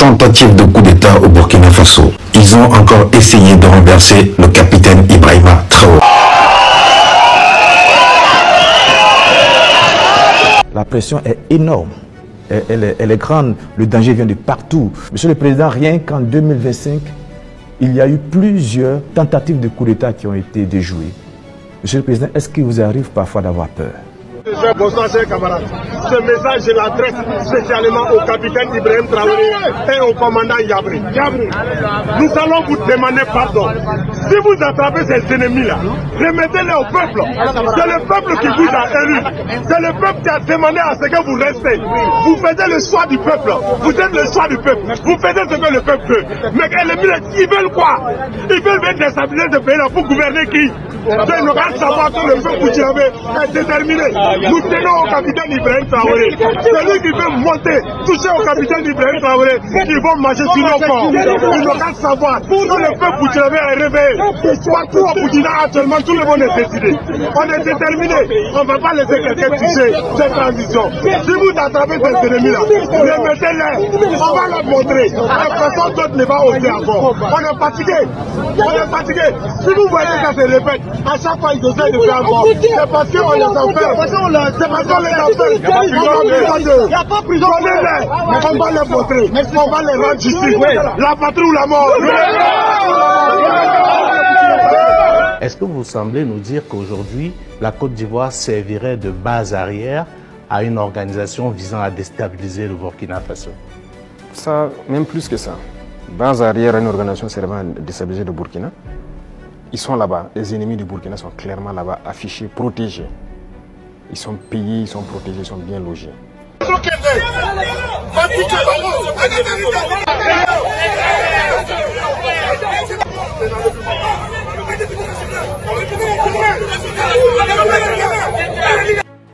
tentative de coup d'État au Burkina Faso. Ils ont encore essayé de renverser le capitaine Ibrahima Traoré. La pression est énorme. Elle est grande. Le danger vient de partout. Monsieur le Président, rien qu'en 2025, il y a eu plusieurs tentatives de coup d'État qui ont été déjouées. Monsieur le Président, est-ce qu'il vous arrive parfois d'avoir peur? Bonsoir, chers camarades. Ce message, je l'adresse spécialement au capitaine Ibrahim Traoré et au commandant Yabri. Nous allons vous demander pardon. Si vous attrapez ces ennemis-là, remettez-les au peuple. C'est le peuple qui vous a élu. C'est le peuple qui a demandé à ce que vous restez. Vous faites le choix du peuple. Vous êtes le choix du peuple. Vous faites ce que le peuple veut. Mais ils veulent quoi? Ils veulent déstabiliser ce pays-là pour gouverner qui? Nous devons savoir que le peuple burkinabé est déterminé. Nous tenons au capitaine Ibrahim Traoré. Celui qui veut monter, toucher au capitaine Ibrahim Traoré, qui vont marcher sur nos corps. Nous devons savoir que le peuple burkinabé est réveillé. Partout au Burkina actuellement, tout le monde est décidé. On est déterminé. On ne va pas laisser quelqu'un toucher cette transition. Si vous attrapez ces ennemis-là, remettez-les. On va leur montrer. La personne d'autre ne va oser encore. On est fatigué. On est fatigué. Si vous voyez que ça se répète, à chaque fois ils essaient de faire encore. C'est parce qu'on les enferme. C'est parce qu'on les enferme. Il n'y a pas prison. On va les montrer. On va les rendre justice. La patrie ou la mort. Est-ce que vous semblez nous dire qu'aujourd'hui, la Côte d'Ivoire servirait de base arrière à une organisation visant à déstabiliser le Burkina Faso? Ça, même plus que ça. Base arrière à une organisation servant à déstabiliser le Burkina. Ils sont là-bas, les ennemis du Burkina sont clairement là-bas, affichés, protégés. Ils sont payés, ils sont protégés, ils sont bien logés.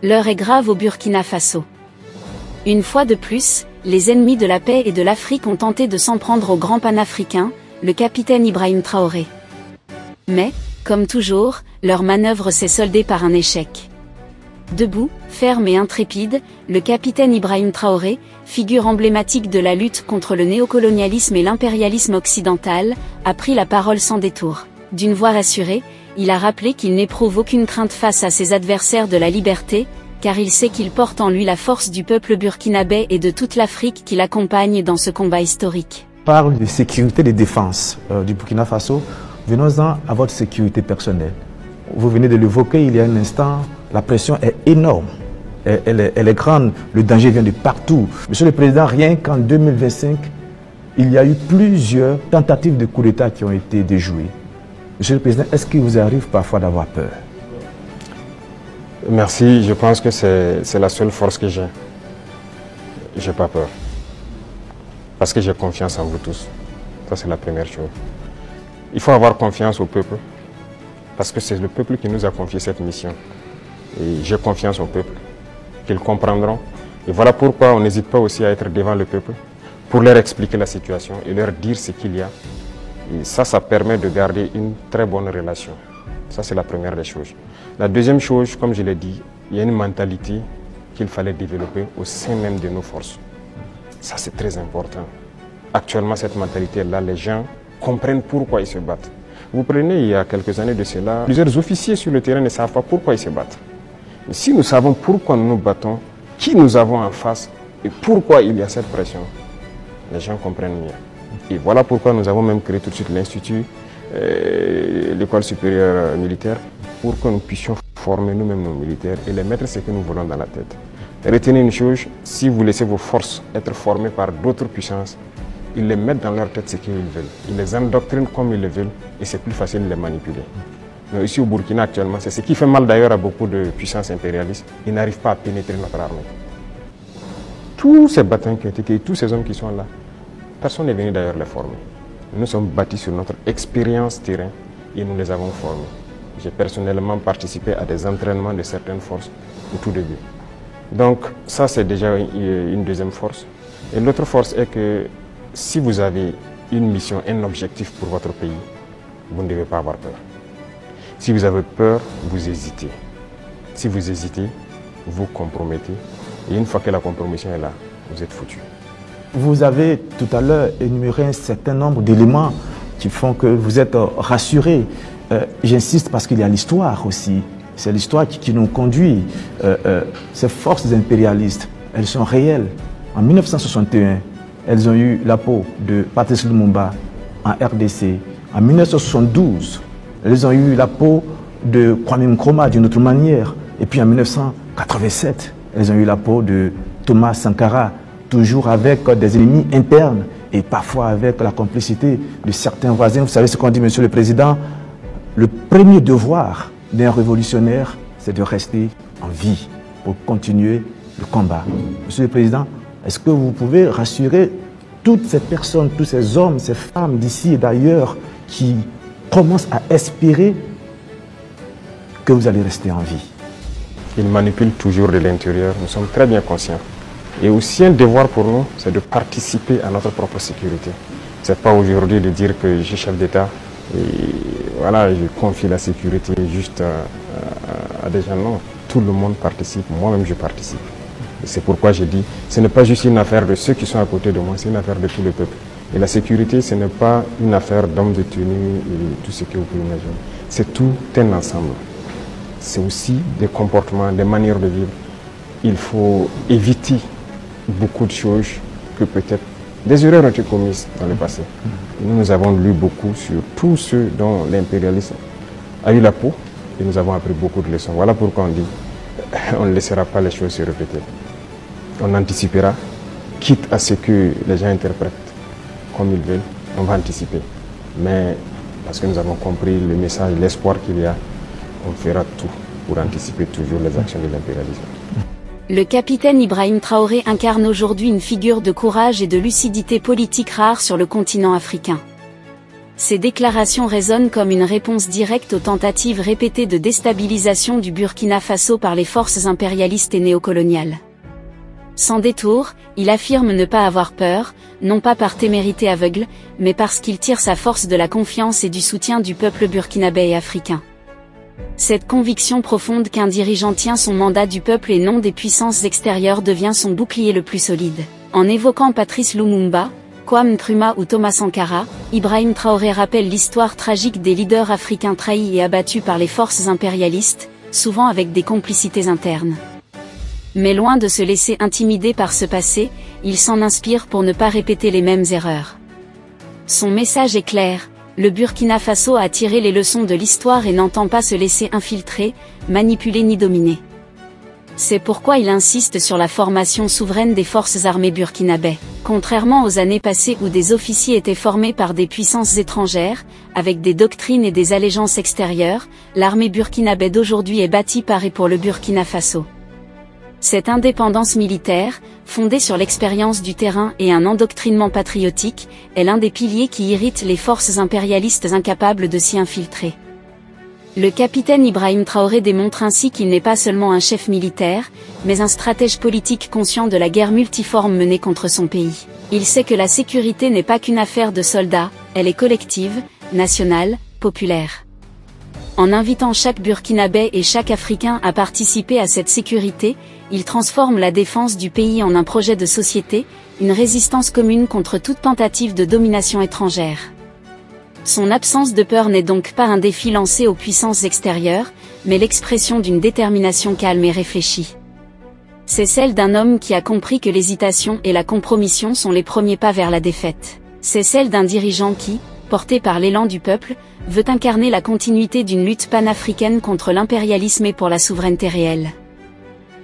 L'heure est grave au Burkina Faso. Une fois de plus, les ennemis de la paix et de l'Afrique ont tenté de s'en prendre au grand panafricain, le capitaine Ibrahim Traoré. Mais, comme toujours, leur manœuvre s'est soldée par un échec. Debout, ferme et intrépide, le capitaine Ibrahim Traoré, figure emblématique de la lutte contre le néocolonialisme et l'impérialisme occidental, a pris la parole sans détour. D'une voix rassurée, il a rappelé qu'il n'éprouve aucune crainte face à ses adversaires de la liberté, car il sait qu'il porte en lui la force du peuple burkinabé et de toute l'Afrique qui l'accompagne dans ce combat historique. On parle de sécurité et de défense du Burkina Faso. Venons-en à votre sécurité personnelle. Vous venez de l'évoquer il y a un instant, la pression est énorme. Elle est grande, le danger vient de partout. Monsieur le Président, rien qu'en 2025, il y a eu plusieurs tentatives de coup d'État qui ont été déjouées. Monsieur le Président, est-ce qu'il vous arrive parfois d'avoir peur? Merci, je pense que c'est la seule force que j'ai. Je n'ai pas peur. Parce que j'ai confiance en vous tous. Ça, c'est la première chose. Il faut avoir confiance au peuple, parce que c'est le peuple qui nous a confié cette mission. Et j'ai confiance au peuple, qu'ils comprendront. Et voilà pourquoi on n'hésite pas aussi à être devant le peuple, pour leur expliquer la situation et leur dire ce qu'il y a. Et ça permet de garder une très bonne relation. Ça, c'est la première des choses. La deuxième chose, comme je l'ai dit, il y a une mentalité qu'il fallait développer au sein même de nos forces. Ça, c'est très important. Actuellement, cette mentalité-là, les gens comprennent pourquoi ils se battent. Vous prenez, il y a quelques années de cela, plusieurs officiers sur le terrain ne savent pas pourquoi ils se battent. Mais si nous savons pourquoi nous nous battons, qui nous avons en face et pourquoi il y a cette pression, les gens comprennent mieux. Et voilà pourquoi nous avons même créé tout de suite l'Institut, l'école supérieure militaire, pour que nous puissions former nous-mêmes nos militaires et les mettre ce que nous voulons dans la tête. Retenez une chose, si vous laissez vos forces être formées par d'autres puissances, ils les mettent dans leur tête ce qu'ils veulent. Ils les endoctrinent comme ils le veulent et c'est plus facile de les manipuler. Mais ici au Burkina actuellement, c'est ce qui fait mal d'ailleurs à beaucoup de puissances impérialistes. Ils n'arrivent pas à pénétrer notre armée. Tous ces bataillons qui ont été créés, tous ces hommes qui sont là, personne n'est venu d'ailleurs les former. Nous sommes bâtis sur notre expérience terrain et nous les avons formés. J'ai personnellement participé à des entraînements de certaines forces au tout début. Donc ça c'est déjà une deuxième force. Et l'autre force est que si vous avez une mission, un objectif pour votre pays, vous ne devez pas avoir peur. Si vous avez peur, vous hésitez. Si vous hésitez, vous compromettez. Et une fois que la compromission est là, vous êtes foutu. Vous avez tout à l'heure énuméré un certain nombre d'éléments qui font que vous êtes rassurés. J'insiste parce qu'il y a l'histoire aussi. C'est l'histoire qui nous conduit. Ces forces impérialistes, elles sont réelles. En 1961, elles ont eu la peau de Patrice Lumumba en RDC. En 1972, elles ont eu la peau de Kwame Nkrumah d'une autre manière. Et puis en 1987, elles ont eu la peau de Thomas Sankara, toujours avec des ennemis internes et parfois avec la complicité de certains voisins. Vous savez ce qu'on dit, Monsieur le Président, le premier devoir d'un révolutionnaire, c'est de rester en vie pour continuer le combat. Monsieur le Président, est-ce que vous pouvez rassurer toutes ces personnes, tous ces hommes, ces femmes d'ici et d'ailleurs qui commencent à espérer que vous allez rester en vie? Ils manipulent toujours de l'intérieur, nous sommes très bien conscients. Et aussi un devoir pour nous, c'est de participer à notre propre sécurité. Ce n'est pas aujourd'hui de dire que je suis chef d'État et voilà, je confie la sécurité juste à des gens. Non, tout le monde participe, moi-même je participe. C'est pourquoi je dis, ce n'est pas juste une affaire de ceux qui sont à côté de moi, c'est une affaire de tout le peuple. Et la sécurité, ce n'est pas une affaire d'hommes de tenue et tout ce que vous pouvez imaginer. C'est tout un ensemble. C'est aussi des comportements, des manières de vivre. Il faut éviter beaucoup de choses que peut-être des erreurs ont été commises dans le passé. Et nous avons lu beaucoup sur tous ceux dont l'impérialisme a eu la peau et nous avons appris beaucoup de leçons. Voilà pourquoi on dit on ne laissera pas les choses se répéter. On anticipera, quitte à ce que les gens interprètent comme ils veulent, on va anticiper. Mais parce que nous avons compris le message, l'espoir qu'il y a, on fera tout pour anticiper toujours les actions de l'impérialisme. Le capitaine Ibrahim Traoré incarne aujourd'hui une figure de courage et de lucidité politique rare sur le continent africain. Ses déclarations résonnent comme une réponse directe aux tentatives répétées de déstabilisation du Burkina Faso par les forces impérialistes et néocoloniales. Sans détour, il affirme ne pas avoir peur, non pas par témérité aveugle, mais parce qu'il tire sa force de la confiance et du soutien du peuple burkinabé et africain. Cette conviction profonde qu'un dirigeant tient son mandat du peuple et non des puissances extérieures devient son bouclier le plus solide. En évoquant Patrice Lumumba, Kwame Nkrumah ou Thomas Sankara, Ibrahim Traoré rappelle l'histoire tragique des leaders africains trahis et abattus par les forces impérialistes, souvent avec des complicités internes. Mais loin de se laisser intimider par ce passé, il s'en inspire pour ne pas répéter les mêmes erreurs. Son message est clair. Le Burkina Faso a tiré les leçons de l'histoire et n'entend pas se laisser infiltrer, manipuler ni dominer. C'est pourquoi il insiste sur la formation souveraine des forces armées burkinabais. Contrairement aux années passées où des officiers étaient formés par des puissances étrangères, avec des doctrines et des allégeances extérieures, l'armée burkinabé d'aujourd'hui est bâtie par et pour le Burkina Faso. Cette indépendance militaire, fondée sur l'expérience du terrain et un endoctrinement patriotique, est l'un des piliers qui irritent les forces impérialistes incapables de s'y infiltrer. Le capitaine Ibrahim Traoré démontre ainsi qu'il n'est pas seulement un chef militaire, mais un stratège politique conscient de la guerre multiforme menée contre son pays. Il sait que la sécurité n'est pas qu'une affaire de soldats, elle est collective, nationale, populaire. En invitant chaque Burkinabé et chaque Africain à participer à cette sécurité, il transforme la défense du pays en un projet de société, une résistance commune contre toute tentative de domination étrangère. Son absence de peur n'est donc pas un défi lancé aux puissances extérieures, mais l'expression d'une détermination calme et réfléchie. C'est celle d'un homme qui a compris que l'hésitation et la compromission sont les premiers pas vers la défaite. C'est celle d'un dirigeant qui, porté par l'élan du peuple, veut incarner la continuité d'une lutte panafricaine contre l'impérialisme et pour la souveraineté réelle.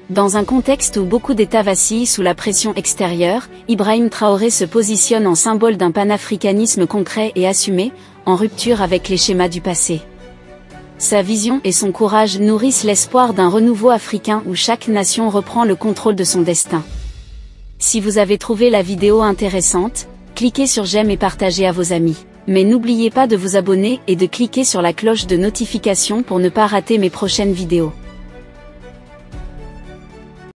Dans un contexte où beaucoup d'États vacillent sous la pression extérieure, Ibrahim Traoré se positionne en symbole d'un panafricanisme concret et assumé, en rupture avec les schémas du passé. Sa vision et son courage nourrissent l'espoir d'un renouveau africain où chaque nation reprend le contrôle de son destin. Si vous avez trouvé la vidéo intéressante, cliquez sur j'aime et partagez à vos amis. Mais n'oubliez pas de vous abonner et de cliquer sur la cloche de notification pour ne pas rater mes prochaines vidéos.